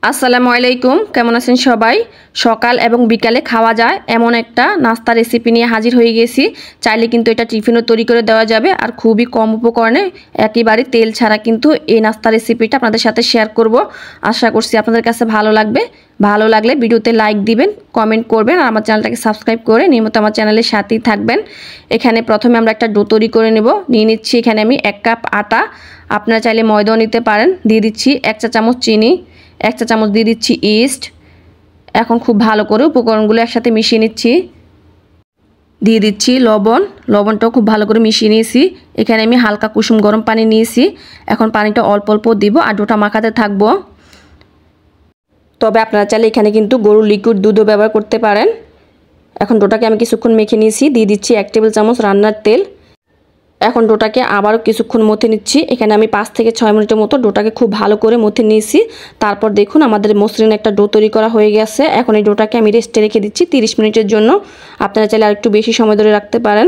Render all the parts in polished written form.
আসসালামু আলাইকুম, কেমন আছেন সবাই? সকাল এবং বিকালে খাওয়া যায় এমন একটা নাস্তা রেসিপি নিয়ে হাজির হয়ে গেছি। চাইলে কিন্তু এটা টিফিনও তৈরি করে দেওয়া যাবে আর খুবই কম উপকরণে একেবারে তেল ছাড়া কিন্তু এই নাস্তা রেসিপিটা আপনাদের সাথে শেয়ার করব। আশা করছি আপনাদের কাছে ভালো লাগবে। ভালো লাগলে ভিডিওতে লাইক দিবেন, কমেন্ট করবেন আর আমার চ্যানেলটাকে সাবস্ক্রাইব করে নিয়মিত আমার চ্যানেলের সাথেই থাকবেন। এখানে প্রথমে আমরা একটা ডো তৈরি করে নেব। নিয়ে নিচ্ছি এখানে আমি 1 কাপ আটা, আপনারা চাইলে ময়দাও নিতে পারেন। দিয়ে দিচ্ছি 1 চা চামচ চিনি, 1 চা চামচ দিয়ে দিচ্ছি ইস্ট। এখন খুব ভালো করে উপকরণগুলো একসাথে মিশিয়ে নিচ্ছি। দিয়ে দিচ্ছি লবণ, লবণটাও খুব ভালো করে মিশিয়ে নিয়েছি। এখানে আমি হালকা কুসুম গরম পানি নিয়েছি। এখন পানিটা অল্প অল্প দিব আর ডোটা মাখাতে থাকবো। তবে আপনারা চাইলে এখানে কিন্তু গরুর লিকুইড দুধও ব্যবহার করতে পারেন। এখন ডোটাকে আমি কিছুক্ষণ মেখে নিয়েছি। দিয়ে দিচ্ছি 1 টেবিল চামচ রান্নার তেল। এখন ডোটাকে আবারও কিছুক্ষণ মথে নিচ্ছি। এখানে আমি 5 থেকে 6 মিনিটের মতো ডোটাকে খুব ভালো করে মথে নিয়েছি। তারপর দেখুন আমাদের মসৃণ একটা ডো তৈরি করা হয়ে গেছে। এখন এই ডোটাকে আমি রেস্টে রেখে দিচ্ছি 30 মিনিটের জন্য। আপনারা চাইলে আরেকটু বেশি সময় ধরে রাখতে পারেন।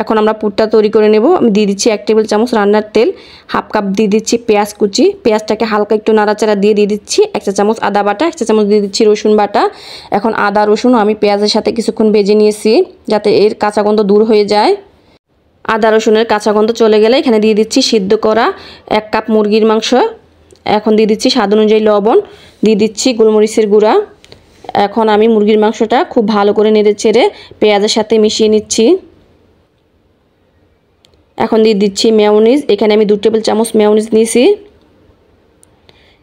এখন আমরা পুরটা তৈরি করে নেব। আমি দিয়ে দিচ্ছি 1 টেবিল চামচ রান্নার তেল, হাফ কাপ দিয়ে দিচ্ছি পেঁয়াজ কুচি। পেঁয়াজটাকে হালকা একটু নাড়াচাড়া দিয়ে দিচ্ছি 1 চা চামচ আদা বাটা, 1 চা চামচ দিয়ে দিচ্ছি রসুন বাটা। এখন আদা রসুন আমি পেঁয়াজের সাথে কিছুক্ষণ ভেজে নিয়েছি যাতে এর কাঁচা গন্ধ দূর হয়ে যায়। আদা রসুনের কাঁচা গন্ধ চলে গেলে এখানে দিয়ে দিচ্ছি সিদ্ধ করা 1 কাপ মুরগির মাংস। এখন দিয়ে দিচ্ছি স্বাদ অনুযায়ী লবণ, দিয়ে দিচ্ছি গোলমরিচের গুঁড়া। এখন আমি মুরগির মাংসটা খুব ভালো করে নেড়ে চেড়ে পেঁয়াজের সাথে মিশিয়ে নিচ্ছি। এখন দিয়ে দিচ্ছি মেয়োনিজ। এখানে আমি 2 টেবিল চামচ মেয়োনিজ নিয়েছি।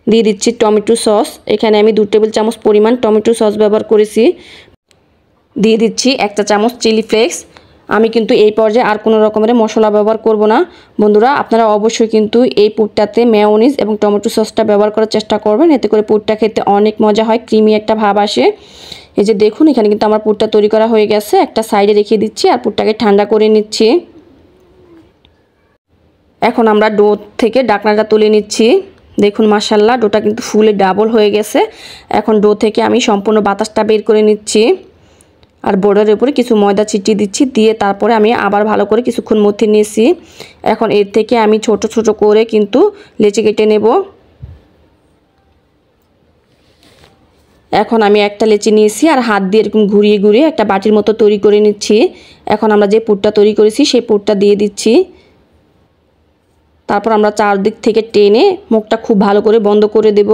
দিয়ে দিচ্ছি টমেটো সস। এখানে আমি 2 টেবিল চামচ পরিমাণ টমেটো সস ব্যবহার করেছি। দিয়ে দিচ্ছি 1 চা চামচ চিলি ফ্লেক্স। আমি কিন্তু এই পর্যায়ে আর কোনো রকমের মশলা ব্যবহার করব না। বন্ধুরা আপনারা অবশ্যই কিন্তু এই পুরটাতে মেয়োনিজ এবং টমেটো সসটা ব্যবহার করার চেষ্টা করবেন, এতে করে পুরটা খেতে অনেক মজা হয়, ক্রিমি একটা ভাব আসে। এই যে দেখুন এখানে কিন্তু আমার পুরটা তৈরি করা হয়ে গেছে। একটা সাইডে রেখে দিচ্ছি আর পুরটাকে ঠান্ডা করে নিচ্ছি। এখন আমরা ডো থেকে ঢাকনাটা তুলে নিচ্ছি। দেখুন মাশাআল্লাহ ডোটা কিন্তু ফুলে ডাবল হয়ে গেছে। এখন ডো থেকে আমি সম্পূর্ণ বাতাসটা বের করে নিচ্ছি আর বোর্ডের উপরে কিছু ময়দা ছিটিয়ে দিচ্ছি। দিয়ে তারপরে আমি আবার ভালো করে কিছুক্ষণ মথে নিয়েছি। এখন এর থেকে আমি ছোট ছোট করে কিন্তু লেচি কেটে নেব। এখন আমি একটা লেচি নিয়েছি আর হাত দিয়ে এরকম ঘুরিয়ে ঘুরিয়ে একটা বাটির মতো তৈরি করে নিচ্ছি। এখন আমরা যে পুরটা তৈরি করেছি সেই পুরটা দিয়ে দিচ্ছি। তারপর আমরা চারদিক থেকে টেনে মুখটা খুব ভালো করে বন্ধ করে দেব।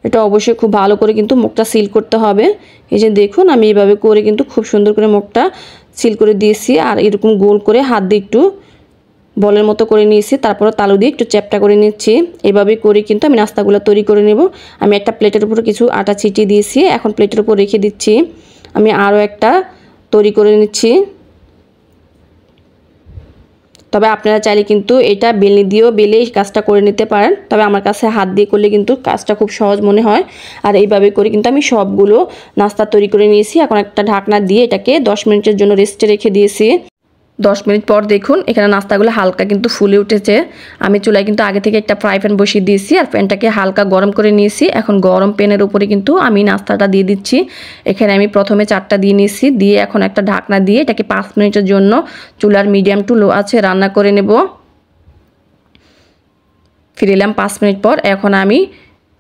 এটা অবশ্যই খুব ভালো করে কিন্তু মুখটা সিল করতে হবে। এই যে দেখুন আমি এইভাবে করে কিন্তু খুব সুন্দর করে মুখটা সিল করে দিয়েছি আর এরকম গোল করে হাত দিয়ে একটু বলের মতো করে নিয়েছি। তারপর তালু দিয়ে একটু চ্যাপটা করে নিচ্ছি। এভাবে করে কিন্তু আমি নাস্তাগুলো তৈরি করে নেব। আমি একটা প্লেটের উপরে কিছু আটা ছিটিয়ে দিয়েছি, এখন প্লেটের উপর রেখে দিচ্ছি। আমি আরও একটা তৈরি করে নিচ্ছি। তবে আপনারা চাইলে কিন্তু এটা বেলনি দিয়েও বেলে এই কাজটা করে নিতে পারেন। তবে আমার কাছে হাত দিয়ে করলে কিন্তু কাজটা খুব সহজ মনে হয়। আর এইভাবে করে কিন্তু আমি সবগুলো নাস্তা তৈরি করে নিয়েছি। এখন একটা ঢাকনা দিয়ে এটাকে 10 মিনিটের জন্য রেস্টে রেখে দিয়েছি। 10 মিনিট পর দেখুন এখানে নাস্তাগুলো হালকা কিন্তু ফুলে উঠেছে। আমি চুলায় কিন্তু আগে থেকে একটা ফ্রাই প্যান বসিয়ে দিয়েছি আর প্যানটাকে হালকা গরম করে নিয়েছি। এখন গরম প্যানের উপরে কিন্তু আমি নাস্তাটা দিয়ে দিচ্ছি। এখানে আমি প্রথমে 4টা দিয়ে নিয়েছি। দিয়ে এখন একটা ঢাকনা দিয়ে এটাকে 5 মিনিটের জন্য চুলার মিডিয়াম টু লো আছে রান্না করে নেব। ফিরে এলাম 5 মিনিট পর। এখন আমি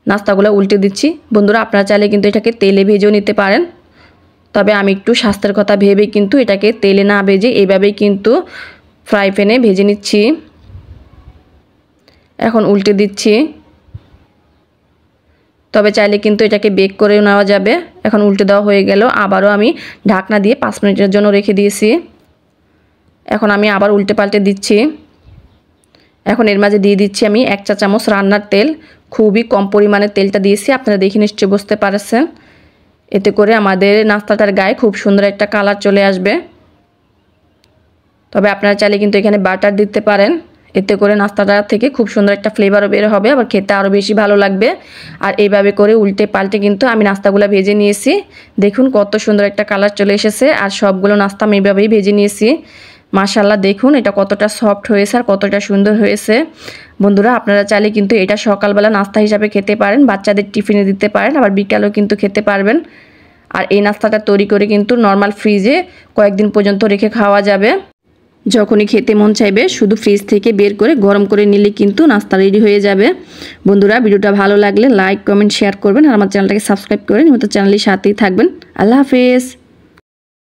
নাস্তাগুলো উল্টে দিচ্ছি। বন্ধুরা আপনারা চাইলে কিন্তু এটাকে তেলে ভেজেও নিতে পারেন। তবে আমি একটু স্বাস্থ্যের কথা ভেবে কিন্তু এটাকে তেলে না ভেজে এইভাবেই কিন্তু ফ্রাই প্যানে ভেজে নিচ্ছি। এখন উল্টে দিচ্ছি। তবে চাইলে কিন্তু এটাকে বেক করেও নেওয়া যাবে। এখন উল্টে দেওয়া হয়ে গেল। আবারও আমি ঢাকনা দিয়ে 5 মিনিটের জন্য রেখে দিয়েছি। এখন আমি আবার উল্টে পাল্টে দিচ্ছি। এখন এর মাঝে দিয়ে দিচ্ছি আমি 1 চা চামচ রান্নার তেল। খুবই কম পরিমাণে তেলটা দিয়েছি, আপনারা দেখে নিশ্চয়ই বুঝতে পারছেন। এতে করে আমাদের নাস্তাটার গায়ে খুব সুন্দর একটা কালার চলে আসবে। তবে আপনারা চাইলে কিন্তু এখানে বাটার দিতে পারেন, এতে করে নাস্তাটা থেকে খুব সুন্দর একটা ফ্লেভারও বের হবে, আবার খেতে আরও বেশি ভালো লাগবে। আর এইভাবে করে উল্টে পাল্টে কিন্তু আমি নাস্তাগুলো ভেজে নিয়েছি। দেখুন কত সুন্দর একটা কালার চলে এসেছে আর সবগুলো নাস্তা আমি এইভাবেই ভেজে নিয়েছি। মাশাআল্লাহ দেখুন এটা কতটা সফট হয়েছে আর কতটা সুন্দর হয়েছে। বন্ধুরা আপনারা চাইলে কিন্তু এটা সকালবেলা নাস্তা হিসাবে খেতে পারেন, বাচ্চাদের টিফিনে দিতে পারেন, আবার বিকালেও কিন্তু খেতে পারবেন। আর এই নাস্তাটা তৈরি করে কিন্তু নর্মাল ফ্রিজে কয়েকদিন পর্যন্ত রেখে খাওয়া যাবে। যখনই খেতে মন চাইবে শুধু ফ্রিজ থেকে বের করে গরম করে নিলে কিন্তু নাস্তা রেডি হয়ে যাবে। বন্ধুরা, ভিডিওটা ভালো লাগলে লাইক, কমেন্ট, শেয়ার করবেন আর আমার চ্যানেলটাকে সাবস্ক্রাইব করে নিয়মিত চ্যানেলের সাথেই থাকবেন। আল্লাহ হাফেজ।